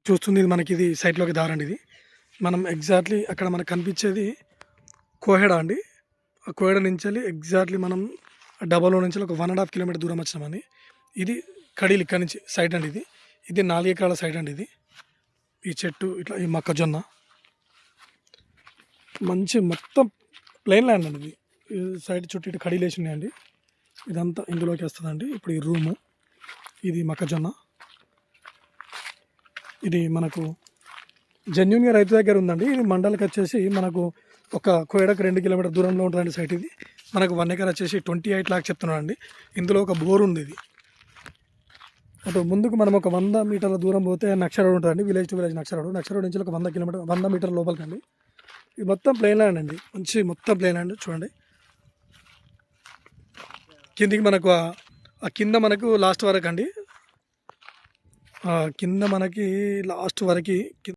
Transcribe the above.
చూస్తుంది ఇది మనకి ఇది సైట్లోకి దారండి. ఇది మనం ఎగ్జాక్ట్లీ అక్కడ మనకు కనిపించేది కోహెడా అండి. ఆ కోహెడా నుంచి వెళ్ళి ఎగ్జాక్ట్లీ మనం డబలో నుంచి ఒక 1.5 కిలోమీటర్ దూరం వచ్చినామండి. ఇది కడీలు ఇక్కడ నుంచి సైట్ అండి. ఇది 4 ఎకరాల సైట్ అండి. ఇది ఈ చెట్టు ఇట్లా ఈ మొక్కజొన్న మంచి మొత్తం ప్లెయిన్ ల్యాండ్ అండి. ఇది ఈ సైడ్ చుట్టూ ఇటు కడీలు వేసి ఉన్నాయండి. ఇదంతా ఇందులోకి వస్తుందండి. ఇప్పుడు ఈ రూము ఇది మొక్కజొన్న. ఇది మనకు జెన్యున్గా రైతు దగ్గర ఉందండి. ఇది మండలికి వచ్చేసి మనకు ఒక కోయడకు 2 కిలోమీటర్ దూరంలో ఉంటుందండి సైట్. ఇది మనకు 1 ఎకర్ వచ్చేసి 28 లాక్స్ చెప్తున్నాడండి. ఇందులో ఒక బోర్ ఉంది. ఇది అటు ముందుకు మనం ఒక 100 మీటర్ల దూరం పోతే నక్ష రోడ్ ఉంటుందండి. విలేజ్ టు విలేజ్ నక్ష రోడ్ నుంచి ఒక 100 మీటర్ లోపలికి అండి. ఇది మొత్తం ప్లెయిన్ ల్యాండ్ అండి. మంచి మొత్తం ప్లెయిన్ ల్యాండ్ చూడండి. కిందికి మనకు ఆ కింద మనకు లాస్ట్ వరకు అండి. కింద మనకి లాస్ట్ వరకు